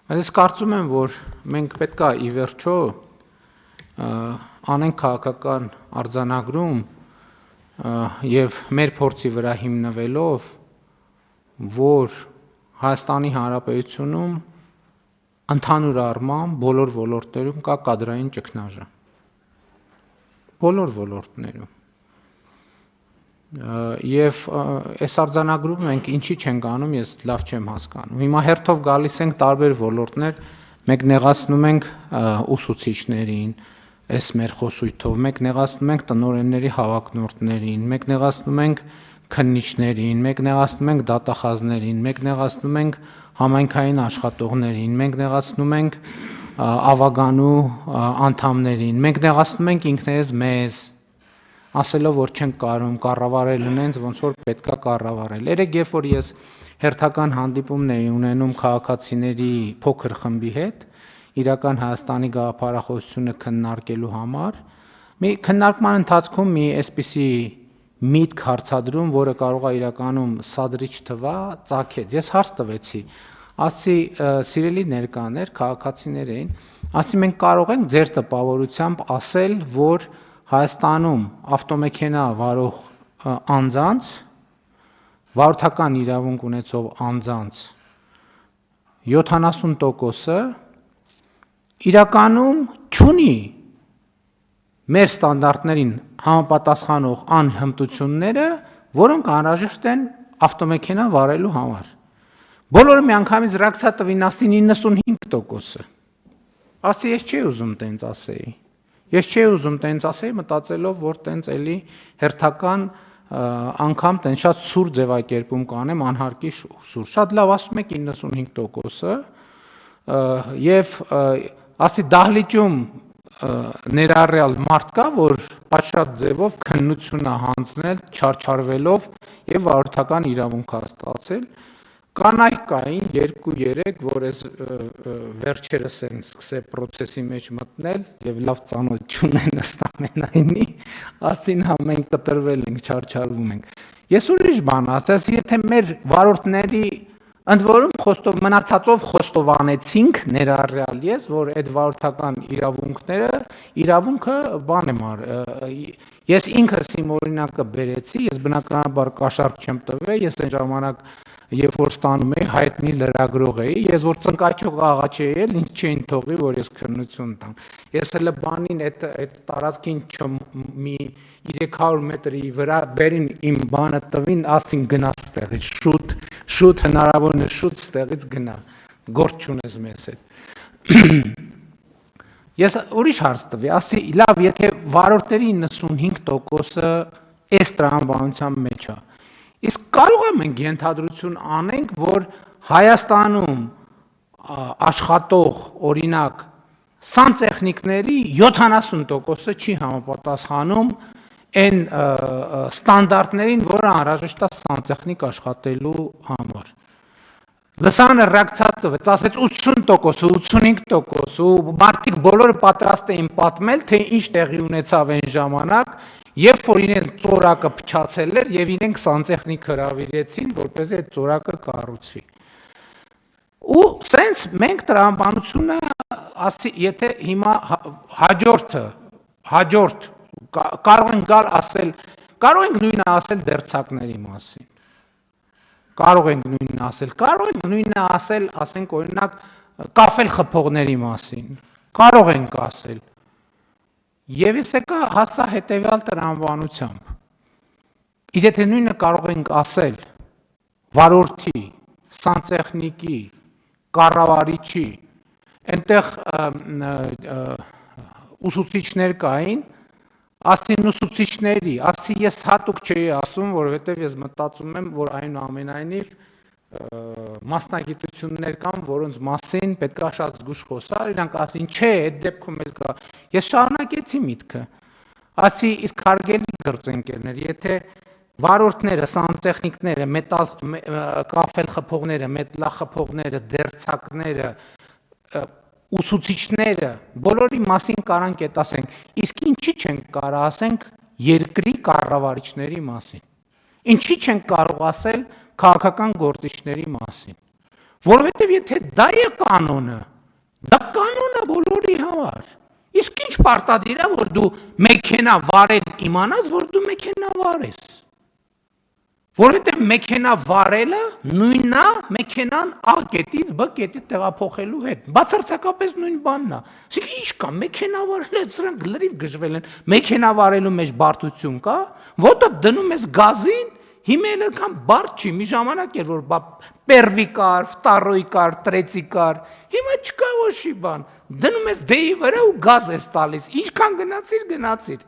Ես կարծում եմ, որ մենք պետք է ի վերջո անենք քաղաքական արձանագրում եւ մեր փորձի վրա հիմնվելով, որ Հայաստանի Հանրապետությունում ընդհանուր առմամբ բոլոր ոլորտներում կա կադրային ճգնաժամ։ Բոլոր ոլորտներում։ Եվ այս արձանագրում մենք ինչի չենք անում, ես լավ չեմ հասկանում։ Հիմա հերթով գալիս ենք տարբեր ոլորտներ, մենք նեղացնում ենք ուսուցիչներին, այս մեր խոսույթով, մենք նեղացնում ենք տնօրենների հավակնորդներին, մենք նեղացնում ենք քննիչներին, մենք նեղացնում ենք դատախազներին, մենք նեղացնում ենք համայնքային աշխատողներին, մենք նեղացնում ենք ավագանու անդամներին, մենք նեղացնում ենք ինքներս մեզ, ասելով, որ չենք կարող կառավարել ունենց, ոնց որ պետքա կառավարել։ Երեք երբ որ ես հերթական հանդիպումն էի ունենում քաղաքացիների փոքր խմբի հետ, իրական Հայաստանի գաղափարախոսությունը քննարկելու համար, մի քննարկման ընթացքում մի այսպիսի միտք հարցադրում, որը կարող է իրականում սադրիչ թվա, ծագեց։ Ես հարց տվեցի, ասի սիրելի ներկաներ, քաղաքացիներ էին, ասի մենք կարող ենք ձեր տպավորությամբ ասել, որ Հայաստանում ավտոմեքենա վարող անձանց, վարորդական իրավունք ունեցող անձանց 70%-ը իրականում չունի մեր ստանդարտներին համապատասխանող անհմտությունները, որոնք անհրաժեշտ են ավտոմեքենա վարելու համար։ Բոլորը միանգամից ռեակցիա տվին, ասին 95%-ը։ Ասի ես չի ուզում տենց ասեի։ Ես չի ուզում տենց ասեի, մտածելով, որ տենց էլի հերթական անգամ տենց շատ սուր ձևակերպում կանեմ, անհարկի սուր։ Շատ լավ ասում եք 95%-ը եւ ասի դահլիճում ներառյալ մարդ կա, որ պատշաճ ձևով քննություն է հանձնել, չարչարվելով եւ վարորդական իրավունք է ստացել։ Կանայք կային 2-3, որ ես վերջերս են սկսել process-ի մեջ մտնել եւ լավ ծանոթություն են ըստ ամենայնի, ասին հա մենք կտրվել ենք, չարչարվում ենք։ Ես ուրիշ բան ասես, եթե մեր վարորդների ընդ որում մնացածով խոստովանեցինք ներառյալ ես, որ այդ վարորդական իրավունքը բան եմ ես ինքս իմ օրինակը բերեցի, ես բնականաբար կաշառք չեմ տվել, ես այն ժամանակ երբ որ ստանում էի հայտնի լրագրող էի, ես որ ծնկաչող աղաչ էի, ինձ չէին թողի, որ ես քննություն տամ։ Ես հələ բանին այդ տարածքին մի 300 մետրի վրա բերին իմ բանը տվին, ասին գնա ստեղից, շուտ հնարավորինս շուտ ստեղից գնա, գործ չունես մեզ հետ։ Ես ուրիշ հարց տվի, ասի լավ, եթե վարորդների 95%-ը այս տրամաբանության մեջ է, իսկ կարող եմ մենք ենթադրություն անենք, որ Հայաստանում աշխատող օրինակ սանտեխնիկների 70%-ը չի համապատասխանում այն ստանդարտներին, որը անհրաժեշտ է սանտեխնիկ աշխատելու համար։ Լսանը ռեակցիա տվեց, ասեց 80%, 85% ու մարդիկ բոլորը պատրաստ էին պատմել, թե ինչ տեղի ունեցավ այն ժամանակ, երբ որ իրենք ծորակը փչացել էր եւ իրենք սանտեխնիկ հրավիրեցին, որպեսզի այդ ծորակը կառուցվի։ Ու սենց մենք տրամաբանությունը, ասի, եթե հիմա հաջորդ կարող ենք գալ ասել, կարող ենք նույնը ասել դերձակների մասին։ Կարող ենք նույնը ասել, ասենք օրինակ կաֆել խփողների մասին։ Կարող ենք ասել։ Եվ ես եկա հասա հետևյալ տրամաբանությամբ։ Իսկ եթե նույնը կարող ենք ասել վարորդի, սանտեխնիկի, կառավարիչի, այնտեղ ուսուցիչներ կային, ասին ուսուցիչների, ասի ես հատուկ չէի ասում, որովհետև ես մտածում եմ, որ այնուամենայնիվ մասնագիտություններ կան, որոնց մասին պետք է շատ զգուշ խոսալ, իրանք ասին, չէ, այդ դեպքում էլ կա։ Ես շարունակեցի միտքը, ասի, իսկ հարգելի գործընկերներ, եթե վարորդները, սանտեխնիկները, կաֆել խփողները, մեթլախփողները, դերձակները, ուսուցիչները, բոլորի մասին կարանք այդ ասենք, իսկ ինչի չենք կարող ասենք երկրի կառավարիչների մասին, ինչի չենք կարող ասել քաղաքական գործիչների մասին, Որովհետև եթե դա է կանոնը, դա կանոնը բոլորի համար։ Իսկ ինչ պարտադիր է, որ դու մեքենա վարել իմանաս, որ դու մեքենա վարես։ Որովհետև մեքենա վարելը նույնն է մեքենան A կետից B կետի տեղափոխելու հետ։ Բացարձակապես նույն բանն է։ Այսինքն ինչ կա, մեքենա վարելը սրանք լրիվ գժվել են։ Մեքենա վարելու մեջ բարդություն կա, որտեղ դնում ես գազին, հիմա էլ կան բարդ չի, մի ժամանակ էր որ պերվի կար, վտարոյի կար, տրեցի կար, հիմա չկա ոչի բան։ Դնում ես դեի վրա ու գազ ես տալիս, ինչքան գնացիր։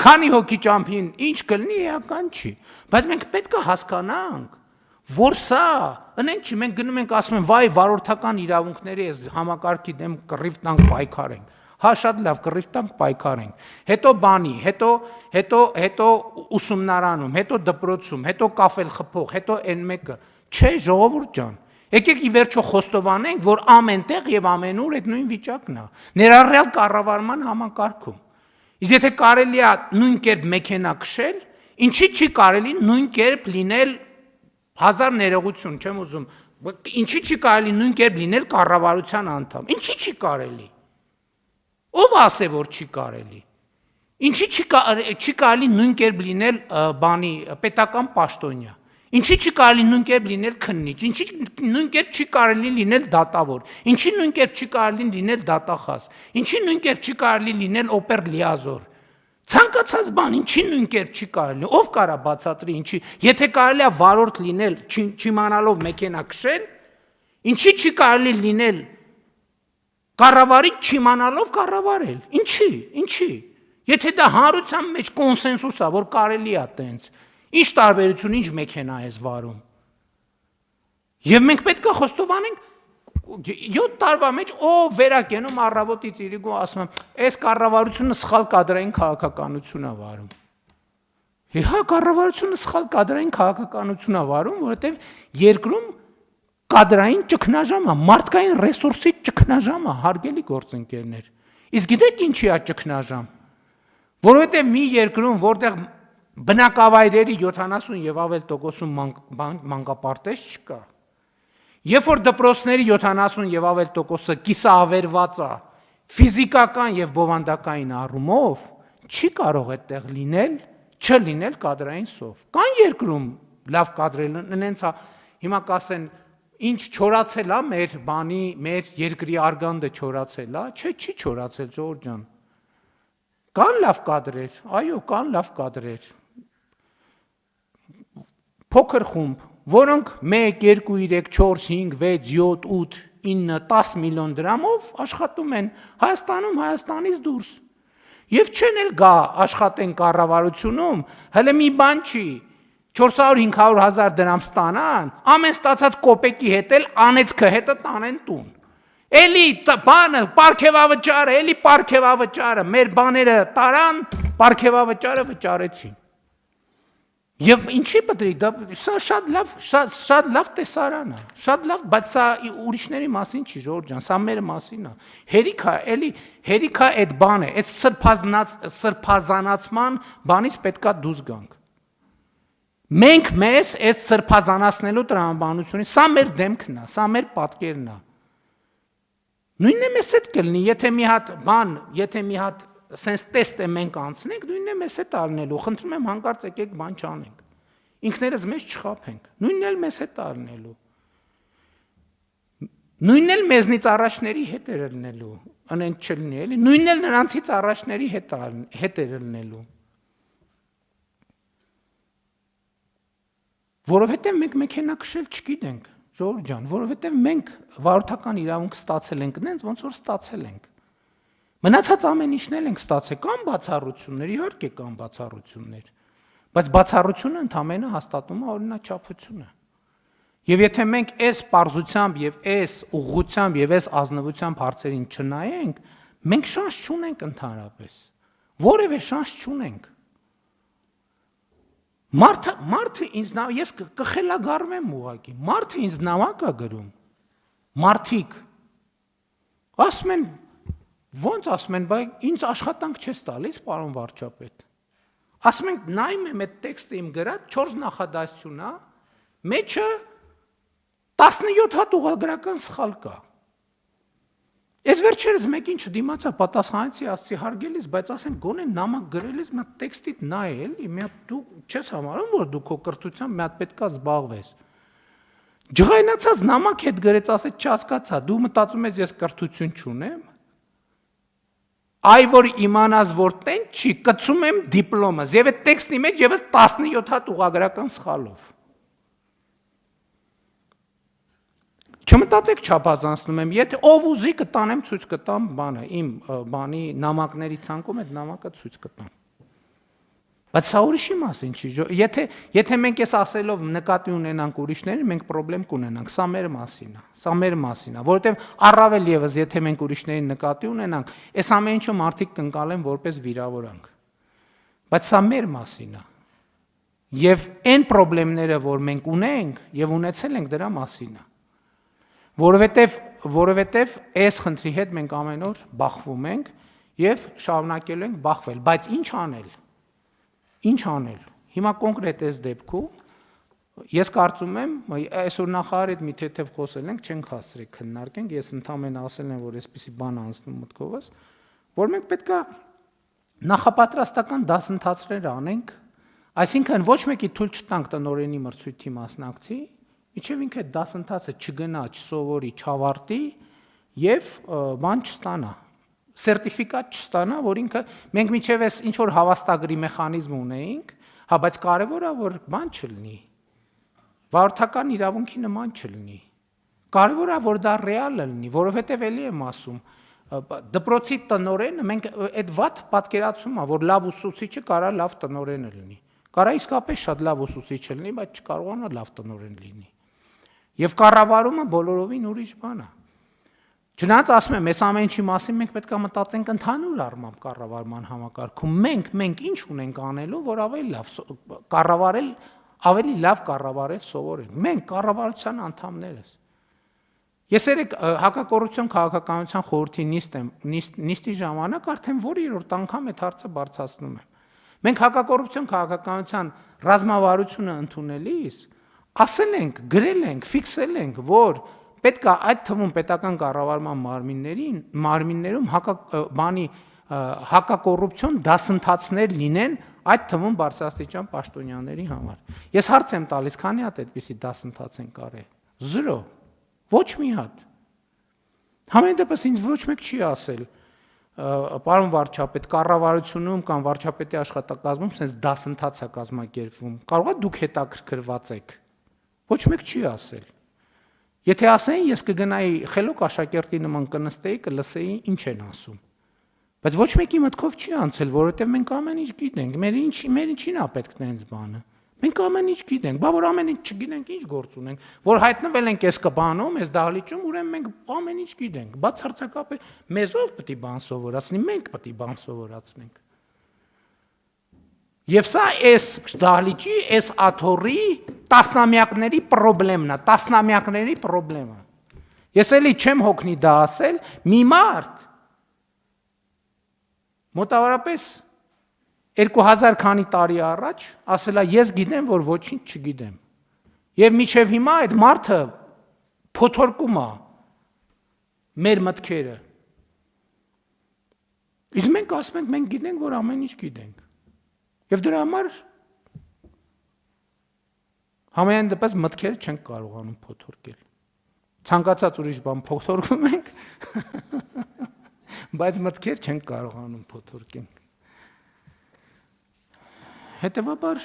Քանի հոգի ճամփին ինչ կլինի էական չի, բայց մենք պետք է հասկանանք, որ սա, ընենք չի, մենք գնում ենք ասում են, վայ վարորդական իրավունքների այս համակարգի դեմ կռիվ տանք պայքարենք, հա շատ լավ կռիվ տանք պայքարենք, հետո բանի, հետո ուսումնարանում, հետո դպրոցում, հետո կաֆել խփող, հետո այն մեկը, չէ ժողովուրդ ջան, եկեք ի վերջո խոստովանենք, որ ամենտեղ եւ ամենուր այդ նույն վիճակն է, ներառյալ կառավարման համակարգում։ Իսկ եթե կարելի է նույն կերպ մեքենա քշել, ինչի չի կարելի նույն կերպ լինել հազար ներողություն, չեմ ուզում, ինչի չի կարելի նույն կերպ լինել կառավարության անդամ, ինչի չի կարելի։ Ով ասե որ չի կարելի։ Ինչի չի կարելի նույն կերպ լինել բանի պետական պաշտոնյա։ Ինչի չի կարելի նույն կերպ լինել քննիչ, ինչի նույն կերպ չի կարելի լինել դատավոր, ինչի նույն կերպ չի կարելի լինել դատախազ, ինչի նույն կերպ չի կարելի լինել օպեր լիազոր։ Ցանկացած բան, ինչի նույն կերպ չի կարելի, ով կարա բացատրի ինչի, եթե կարելի է վարորդ լինել, չիմանալով մեքենա քշել, ինչի չի կարելի լինել կառավարիչ չիմանալով կառավարել, ինչի, եթե դա հանրության մեջ կոնսենսուս է, որ կարելի է տենց, ինչ տարբերություն, ինչ մեքենա ես վարում։ Եվ մենք պետք է խոստովանենք 7 տարվա մեջ ով վերակենում առավոտից իրիկու ասում եմ, այս կառավարությունը սխալ կադրային քաղաքականություն է վարում։ Հա, կառավարությունը սխալ կադրային քաղաքականություն է վարում, որովհետև երկրում կադրային ճգնաժամ է, մարդկային ռեսուրսի ճգնաժամ է, հարգելի գործընկերներ։ Իսկ գիտեք ինչի է ճգնաժամ։ Որովհետև մի երկրում, որտեղ բնակավայրերի 70 եւ ավել տոկոսում մանկապարտեզ չկա։ Երբ որ դպրոցների 70 եւ ավել տոկոսը կիսավերված է ֆիզիկական եւ բովանդակային առումով, չի կարող այդտեղ լինել, չլինել կադրային սով։ Կան երկրում լավ կադրել ունենց, հիմա կասեն, ինչ չորացել է մեր երկրի արգանդը չորացել է, չէ, չի չորացել ժողովուրդ ջան։ Կան լավ կադրեր, այո, կան լավ կադրեր։ Փոքր խումբ, որոնք 1, 2, 3, 4, 5, 6, 7, 8, 9, 10 միլիոն դրամով աշխատում են Հայաստանում, Հայաստանից դուրս։ Եվ չեն էլ գա աշխատեն կառավարությունում, հələ մի բան չի, 400-500 հազար դրամ ստանան, ամեն ստացած կոպեկի հետ էլ անեցքը հետը տանեն տուն։ Էլի բանը, պարքևավճարը, մեր բաները տարան, պարքևավճարը վճարեցին։ Եվ ինչի պետք է, սա շատ լավ տեսարան է, շատ լավ, բայց սա ուրիշների մասին չի, ժողովուրդ ջան, սա մեր մասին է։ Հերիքա այդ բանը, այդ սրբազանացման բանից պետքա դուրս գանք։ Մենք մեզ այդ սրբազանացնելու տրամաբանությունից, սա մեր դեմքն է, սա մեր պատկերն է։ Նույնն է մեզ հետ կլինի, եթե մի հատ սենց տեստ է մենք անցնենք, նույնն է մեզ հետ արնելու, խնդրում եմ հանկարծ եկեք բան չանենք, ինքներս մեզ չխաբենք, նույնն էլ մեզ հետ արնելու, նույնն էլ մեզնից առաջների հետ էր ելնելու, ընենք չլինի էլի, նույնն էլ նրանցից առաջների հետ էր ելնելու, որովհետև մենք մեքենա քշել չգիտենք, ժողովուրդ ջան, որովհետև մենք վարորդական իրավունք ստացել ենք նենց, ոնց որ ստացել ենք։ Մնացած ամեն ինչն էլ ենք ստացել, կան բացառություններ, իհարկե կան բացառություններ, բայց բացառությունը ընդամենը հաստատում է օրինաչափությունը։ Եվ եթե մենք այս պարզությամբ եւ այս ուղղությամբ եւ այս ազնվությամբ հարցերին չնայենք, մենք շանս չունենք ընդհանրապես։ Որևէ շանս չունենք։ Մարդը ինձ ես կխելագարվեմ ուղղակի, մարդը ինձ նամակ է գրում, մարդիկ, ասում են, ոնց ասում են, բայց ինձ աշխատանք չես տալիս, պարոն վարչապետ, ասում ենք, նայում եմ այդ տեքստը իմ գրած, 4 նախադասություն է, մեջը 17 հատ ուղղագրական սխալ կա։ Ես վերջերս մեկին չդիմացա պատասխանեցի, ասացի հարգելիս, բայց ասեն գոնե նամակ գրելիս մի տեքստիդ նայ էլի, մի հատ դու չես համարում, որ դու քո կրթությամբ մի հատ պետքա զբաղվես։ Ջղայնացած նամակ հետ գրեց, ասեց չհասկացա, դու մտածում ես ես կրթություն չունեմ։ Այ որ իմանաս որ տեն չի, կծում եմ դիպլոմս, եւ այդ տեքստի մեջ եւս 17 հատ ուղղագրական սխալով։ Չմտածեք չափազանցնում եմ, եթե ով ուզի կտանեմ ցույց կտամ բանը, իմ բանի նամակների ցանկում այդ նամակը ցույց կտամ։ Բայց սա ուրիշի մասին չի, եթե մենք այս ասելով նկատի ունենանք ուրիշներին, մենք խնդրեմ կունենանք, սա մեր մասին է, սա մեր մասին է, որովհետև առավել եւս եթե մենք ուրիշներին նկատի ունենանք, այս ամեն ինչը մարդիկ կընկալեն որպես վիրավորանք։ Բայց սա մեր մասին է։ Եվ այն խնդիրները, որ մենք ունենք եւ ունեցել ենք, դրա մասին է։ Որովհետև այս խնդրի հետ մենք ամեն օր բախվում ենք եւ շարունակելու ենք բախվել, բայց ինչ անել։ Ինչ անել։ Հիմա կոնկրետ այս դեպքում ես կարծում եմ, այսօր նախարարի հետ մի թեթև խոսել ենք, չենք հասցրել քննարկենք, ես ընդհանրապես ասել եմ, որ այսպեսի բան անցնում մտքովս, որ մենք պետքա նախապատրաստական դասընթացներ անենք, այսինքն ոչ մեկի թույլ չտանք տնօրենի մրցույթի մասնակցի, Իչև ինքը դասընթացը չգնա, չսովորի, չավարտի եւ բան չստանա, սերտիֆիկատ չստանա, որ ինքը մենք միջև էս ինչ որ հավաստագրի մեխանիզմ ունեինք, հա, բայց կարևոր է որ բան չլինի, վարորդական իրավունքի նման չլինի, կարևոր է որ դա ռեալ լինի, որովհետեւ էլի եմ ասում, դպրոցի տնօրենը մենք այդ վատ պատկերացում է, որ լավ ուսուցիչը կարա լավ տնօրենը լինի, կարա իսկապես շատ լավ ուսուցիչ լինի, բայց չկարողանա լավ տնօրեն լինի։ Եվ կառավարումը բոլորովին ուրիշ բան է։ Չնայած ասում եմ, այս ամեն ինչի մասին մենք պետք է մտածենք ընդհանուր առմամբ կառավարման համակարգում։ Մենք ինչ ունենք անելու, որ ավելի լավ կառավարել սովորենք։ Մենք կառավարության անդամներս։ Ես երեք հակակոռուպցիոն քաղաքականության խորհրդի նիստի ժամանակ արդեն որ երրորդ անգամ այդ հարցը բարձրացնում եմ։ Մենք հակակոռուպցիոն քաղաքականության ռազմավարությունը ընդունելիս ասել ենք, գրել ենք, ֆիքսել ենք, որ պետք է այդ թվում պետական կառավարման մարմիններում հակակոռուպցիոն դասընթացներ լինեն, այդ թվում բարձրաստիճան պաշտոնյաների համար։ Ես հարց եմ տալիս, քանի հատ այդպիսի դասընթաց են կարել։ 0, ոչ մի հատ։ Համենայն դեպս ինձ ոչ մեկ չի ասել, պարոն վարչապետ, կառավարությունում կամ վարչապետի աշխատակազմում sense դասընթաց է կազմակերպվում։ Կարող է դուք հետաքրքրված եք։ Ոչ մեկ չի ասել։ Եթե ասեն, ես կգնայի խելոք աշակերտի նման կնստեի, կլսեի ինչ են ասում։ Բայց ոչ մեկի մտքով չի անցել, որովհետև մենք ամեն ինչ գիտենք։ Մեր ինչին է պետք տենց բանը։ Մենք ամեն ինչ գիտենք, բա որ ամեն ինչ չգիտենք, ինչ գործ ունենք, որ հայտնվել ենք այս կբանում, այս դահլիճում, ուրեմն մենք ամեն ինչ գիտենք, բացարձակապես մեզ ով պետք է բան սովորացնի, մենք պետք է բան սովորացնենք։ Եվ սա այս դահլիճի, այս աթոռի տասնամյակների խնդիրն է, տասնամյակների խնդիրը։ Ես էլի չեմ հոգնի դա ասել, մի մարդ մոտավորապես 2000 քանի տարի առաջ ասելա ես գիտեմ, որ ոչինչ չգիտեմ։ Եվ մինչև հիմա այդ մարդը փոթորկում է մեր մտքերը։ Իսկ մենք ասում ենք, մենք գիտենք, որ ամեն ինչ գիտենք։ Եվ դրա համար համենայն դեպս մտքերը չենք կարողանում փոթորկել։ Ցանկացած ուրիշ բան փոթորկում ենք, բայց մտքեր չենք կարողանում փոթորկել։ Հետևաբար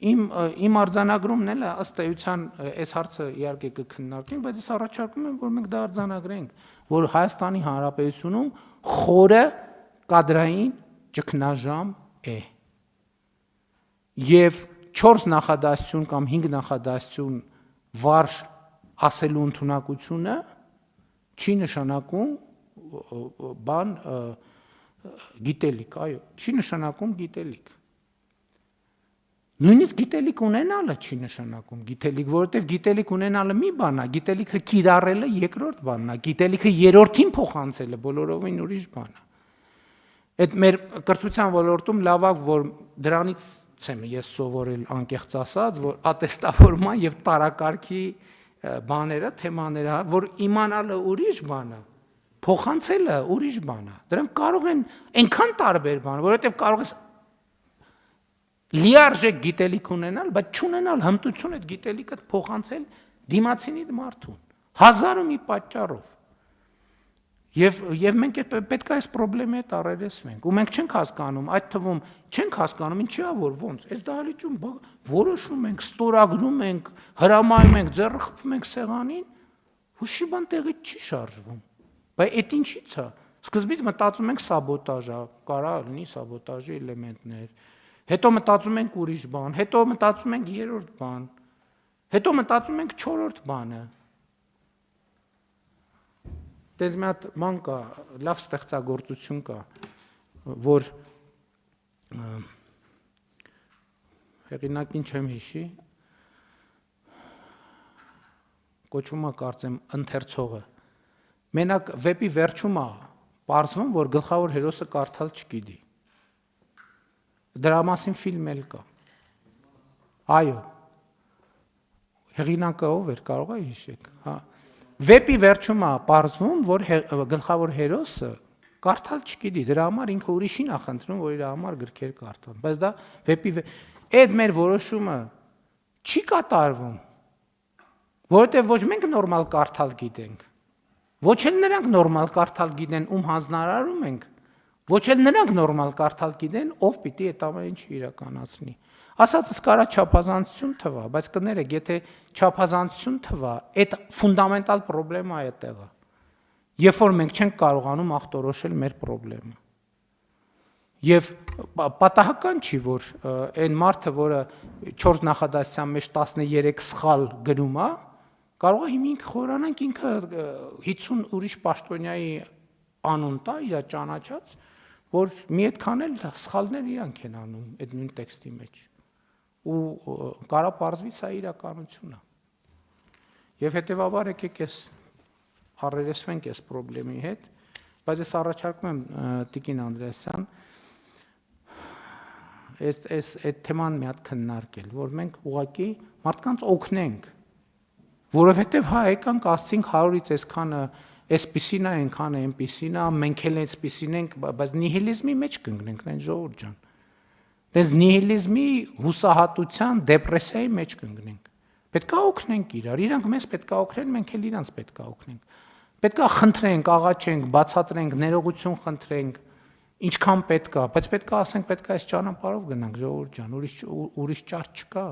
իմ արձանագրումն էլ ըստ էության այս հարցը իհարկե կքննարկենք, բայց ես առաջարկում եմ, որ մենք դա արձանագրենք, որ Հայաստանի Հանրապետությունում խորը կադրային ճգնաժամ է։ Եվ 4 նախադասություն կամ 5 նախադասություն վարժ ասելու ընդունակությունը չի նշանակում բան գիտելիք, այո, չի նշանակում գիտելիք։ Նույնիսկ գիտելիք ունենալը չի նշանակում գիտելիք, որովհետև գիտելիք ունենալը մի բան է, գիտելիքը կիրառելը երկրորդ բանն է, գիտելիքը երրորդին փոխանցելը բոլորովին ուրիշ բան է։ Այդ մեր կրթության ոլորտում լավ է, որ դրանից եմ ես սովորել անկեղծ ասած, որ ատեստավորման եւ տարակարգի բաները, թեմաները, որ իմանալը ուրիշ բան է, փոխանցելը ուրիշ բան է։ Դրանք կարող են այնքան տարբեր բան, որովհետև կարող ես լիարժեք գիտելիք ունենալ, բայց չունենալ հմտություն այդ գիտելիքը փոխանցել դիմացինի մարդուն, հազար ու մի պատճառով։ Եվ մենք պետք է այս խնդրի հետ առերեսվենք, ու մենք չենք հասկանում, այդ թվում չենք հասկանում, ինչի է որ ոնց, այս դահլիճում որոշում ենք, ստորագրում ենք, հրամայում ենք, ձեռը խփում ենք սեղանին, հուշի բան տեղից չի շարժվում։ Բայց այդ ինչի՞ց է։ Սկզբից մտածում ենք սաբոտաժ է, կարա լինի սաբոտաժի էլեմենտներ, հետո մտածում ենք ուրիշ բան, հետո մտածում ենք երրորդ բան, հետո մտածում ենք չորրորդ բանը։ Դες մի հատ ման կա, լավ ստեղծագործություն կա, որ հեղինակին չեմ հիշի, կոչվում է կարծեմ ընթերցողը։ Մենակ վեպի վերջում է պարզվում, որ գլխավոր հերոսը կարդալ չգիտի։ Դրա մասին ֆիլմ էլ կա։ Այո։ Հեղինակը ով էր, կարող է հիշեք, հա։ Վեպի վերջում է պարզվում, որ գլխավոր հերոսը կարդալ չգիտի, դրա համար ինքը ուրիշին է խնդրում, որ իր համար գրքեր կարդան, բայց դա վեպի այդ մեր որոշումը չի կատարվում, որովհետև ոչ մենք նորմալ կարդալ գիտենք, ոչ էլ նրանք նորմալ կարդալ գիտեն, ում հանձնարարում ենք, ոչ էլ նրանք նորմալ կարդալ գիտեն, ով պիտի այդ ամեն ինչը իրականացնի։ Ասածս կարա չափազանցություն թվա, բայց կներեք, եթե չափազանցություն թվա, այդ ֆունդամենտալ պրոբլեմա է այդտեղը։ Երբ որ մենք չենք կարողանում ախտորոշել մեր պրոբլեմը։ Եվ պատահական չի, որ այն մարդը, որը 4 նախադասության մեջ 13 սխալ գրում է, կարող է հիմա ինքը խորանանք, ինքը 50 ուրիշ պաշտոնյայի անուն տա, իր ճանաչած, որ մի այդքան էլ սխալներ իրանք են անում այդ նույն տեքստի մեջ։ Ու կարա պարզվի սա իրականություն է։ Եվ հետևաբար եկեք ես առերեսվենք այս խնդրի հետ, բայց ես առաջարկում եմ Տիկին Անդրեասյան այդ թեման մի հատ քննարկել, որ մենք ուղղակի մարդկանց օգնենք, որովհետև հա եկանք ասցինք 100-ից այսքանը այսպիսին է, այնքան է, այնպիսին է, մենք էլ այսպիսին ենք, բայց նիհիլիզմի մեջ կընկնենք, այն ժողովուրդ ջան։ Դες նիհիլիզմի հուսահատության, դեպրեսիայի մեջ կընկնենք։ Պետք է օգնենք իրար, իրանք մեզ պետք է օգնեն, մենք էլ իրանց պետք է օգնենք։ Պետք է խնդրենք, աղաչենք, բացատրենք, ներողություն խնդրենք, ինչքան պետք է, բայց պետք է ասենք, պետք է այս ճանապարհով գնանք, ժողովուրդ ջան, ուրիշ ճար չկա։